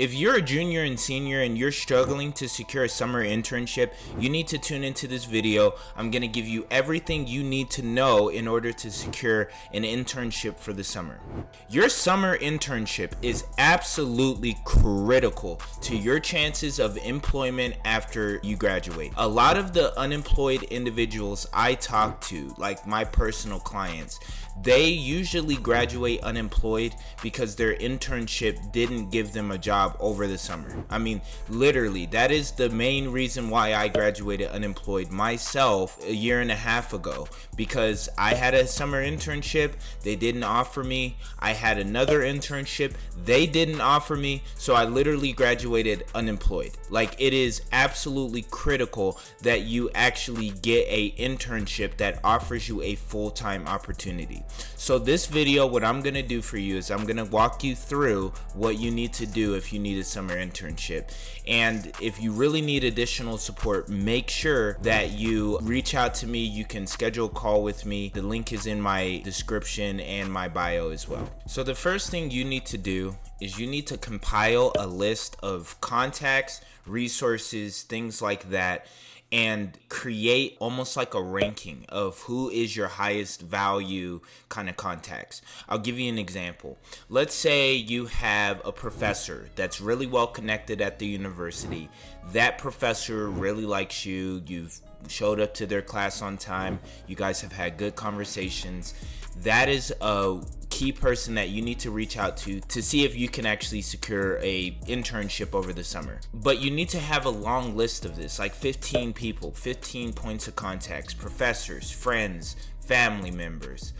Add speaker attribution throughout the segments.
Speaker 1: If you're a junior and senior and you're struggling to secure a summer internship, you need to tune into this video. I'm going to give you everything you need to know in order to secure an internship for the summer. Your summer internship is absolutely critical to your chances of employment after you graduate. A lot of the unemployed individuals I talk to, like my personal clients, they usually graduate unemployed because their internship didn't give them a job over the summer. I mean, literally, that is the main reason why I graduated unemployed myself a year and a half ago, because I had a summer internship, they didn't offer me. I had another internship, they didn't offer me, so I literally graduated unemployed. Like, it is absolutely critical that you actually get a internship that offers you a full-time opportunity. So this video, what I'm gonna do for you is I'm gonna walk you through what you need to do if you need a summer internship. And if you really need additional support, make sure that you reach out to me. You can schedule a call with me. The link is in my description and my bio as well. So the first thing you need to do is you need to compile a list of contacts, resources, things like that, and create almost like a ranking of who is your highest value kind of contacts. I'll give you an example. Let's say you have a professor that's really well connected at the university. That professor really likes you. You've showed up to their class on time. You guys have had good conversations. That is a key person that you need to reach out to see if you can actually secure a internship over the summer. But you need to have a long list of this, like 15 people, 15 points of contacts, professors, friends, family members.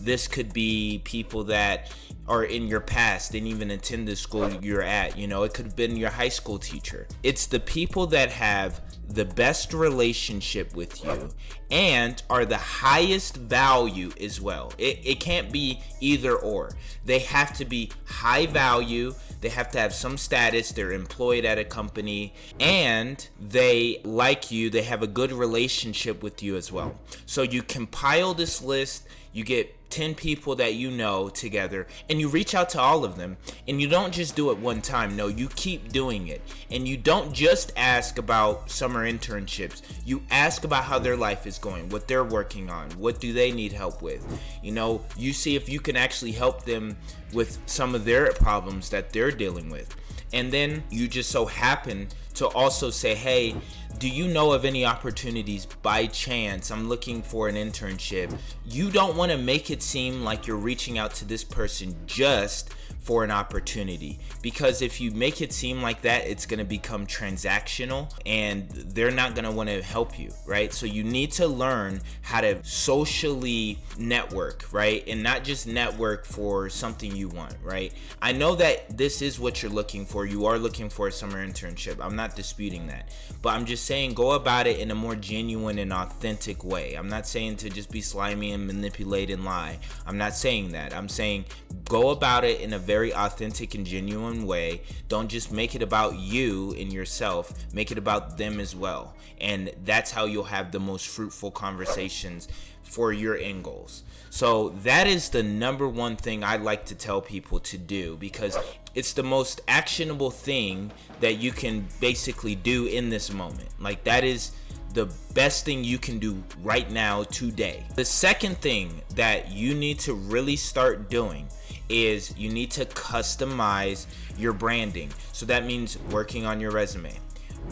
Speaker 1: This could be people that are in your past, didn't even attend the school you're at. You know, it could have been your high school teacher. It's the people that have the best relationship with you and are the highest value as well. It can't be either or. They have to be high value. They have to have some status. They're employed at a company and they like you. They have a good relationship with you as well. So you compile this list. You get 10 people that you know together and you reach out to all of them, and you don't just do it one time. No, you keep doing it, and you don't just ask about summer internships. You ask about how their life is going, what they're working on, what do they need help with. You know, you see if you can actually help them with some of their problems that they're dealing with. And then you just so happen to also say, hey, do you know of any opportunities by chance? I'm looking for an internship. You don't want to make it seem like you're reaching out to this person just for an opportunity, because if you make it seem like that, it's going to become transactional and they're not going to want to help you, right? So you need to learn how to socially network, right? And not just network for something you want, right? I know that this is what you're looking for. You are looking for a summer internship. I'm not disputing that, but I'm just saying go about it in a more genuine and authentic way. I'm not saying to just be slimy and manipulate and lie. I'm not saying that. I'm saying go about it in a very authentic and genuine way. Don't just make it about you and yourself. Make it about them as well. And that's how you'll have the most fruitful conversations for your end goals. So that is the number one thing I like to tell people to do, because it's the most actionable thing that you can basically do in this moment. Like, that is the best thing you can do right now, today. The second thing that you need to really start doing is you need to customize your branding. So that means working on your resume,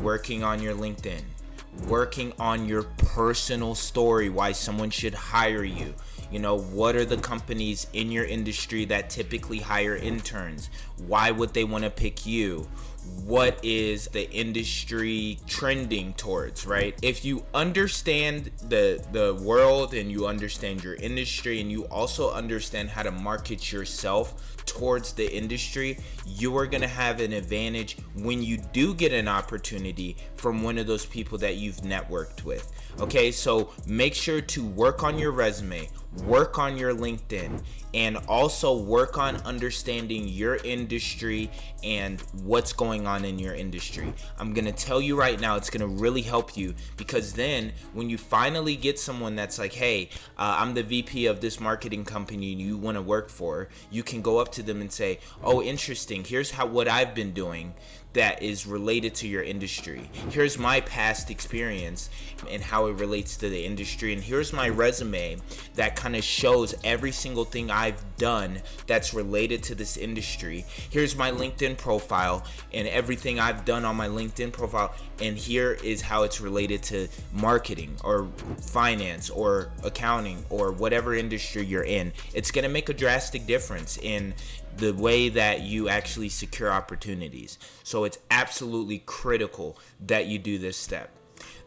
Speaker 1: working on your LinkedIn, working on your personal story, why someone should hire you. You know, what are the companies in your industry that typically hire interns? Why would they want to pick you? What is the industry trending towards, right? If you understand the world and you understand your industry and you also understand how to market yourself towards the industry, you are going to have an advantage when you do get an opportunity from one of those people that you've networked with. Okay, so make sure to work on your resume, work on your LinkedIn, and also work on understanding your industry and what's going on in your industry. I'm gonna tell you right now, it's gonna really help you, because then when you finally get someone that's like, hey, I'm the VP of this marketing company and you want to work for, you can go up to them and say, oh, interesting, here's what I've been doing that is related to your industry. Here's my past experience and how it relates to the industry, and here's my resume that kind of shows every single thing I've done that's related to this industry. Here's my LinkedIn profile and everything I've done on my LinkedIn profile, and here is how it's related to marketing or finance or accounting or whatever industry you're in. It's going to make a drastic difference in the way that you actually secure opportunities. So it's absolutely critical that you do this step.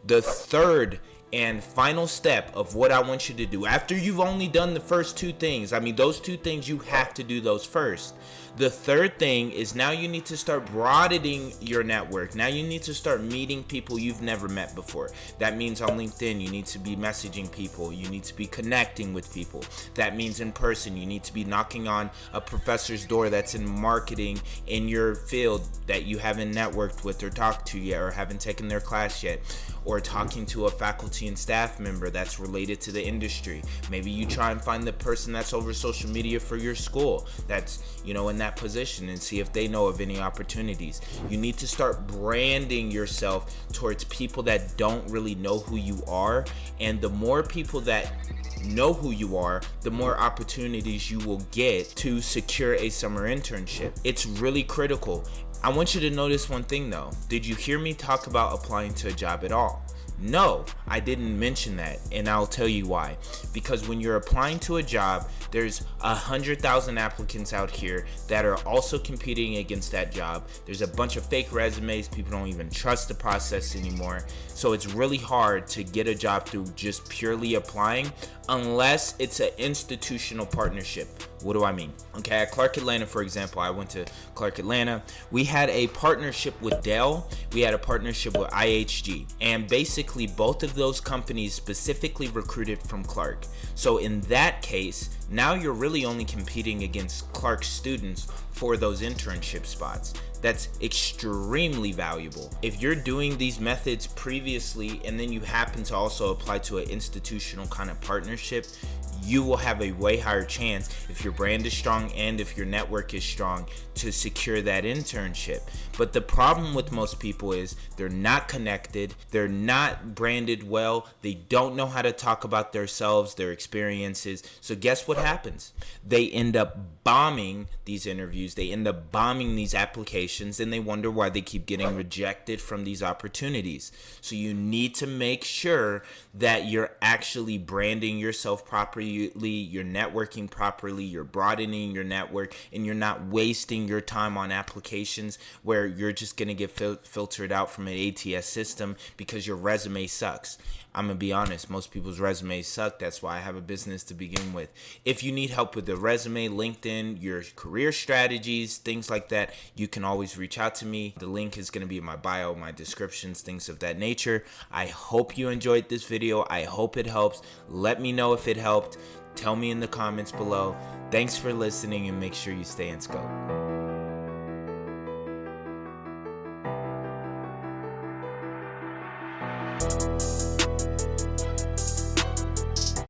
Speaker 1: The third and final step of what I want you to do after you've only done the first two things, those two things, you have to do those first. The third thing is now you need to start broadening your network. Now you need to start meeting people you've never met before. That means on LinkedIn, you need to be messaging people. You need to be connecting with people. That means in person, you need to be knocking on a professor's door that's in marketing in your field that you haven't networked with or talked to yet, or haven't taken their class yet, or talking to a faculty and staff member that's related to the industry. Maybe you try and find the person that's over social media for your school that's, in that position, and see if they know of any opportunities. You need to start branding yourself towards people that don't really know who you are, and the more people that know who you are, the more opportunities you will get to secure a summer internship. It's really critical. I want you to notice one thing though. Did you hear me talk about applying to a job at all? No, I didn't mention that, and I'll tell you why. Because when you're applying to a job, there's 100,000 applicants out here that are also competing against that job. There's a bunch of fake resumes. People don't even trust the process anymore. So it's really hard to get a job through just purely applying, unless it's an institutional partnership. What do I mean? Okay, at Clark Atlanta, for example, I went to Clark Atlanta. We had a partnership with Dell. We had a partnership with IHG. And basically, both of those companies specifically recruited from Clark. So in that case, now you're really only competing against Clark students for those internship spots. That's extremely valuable. If you're doing these methods previously and then you happen to also apply to an institutional kind of partnership, you will have a way higher chance, if your brand is strong and if your network is strong, to secure that internship. But the problem with most people is they're not connected, they're not branded well, they don't know how to talk about themselves, their experiences. So guess what happens? They end up bombing these interviews, they end up bombing these applications, and they wonder why they keep getting rejected from these opportunities. So you need to make sure that you're actually branding yourself properly, you're networking properly, you're broadening your network, and you're not wasting your time on applications where you're just going to get filtered out from an ATS system because your resume sucks. I'm going to be honest, most people's resumes suck. That's why I have a business to begin with. If you need help with the resume, LinkedIn, your career strategies, things like that, you can always reach out to me. The link is going to be in my bio, my descriptions, things of that nature. I hope you enjoyed this video. I hope it helps. Let me know if it helped. Tell me in the comments below. Thanks for listening, and make sure you stay in scope.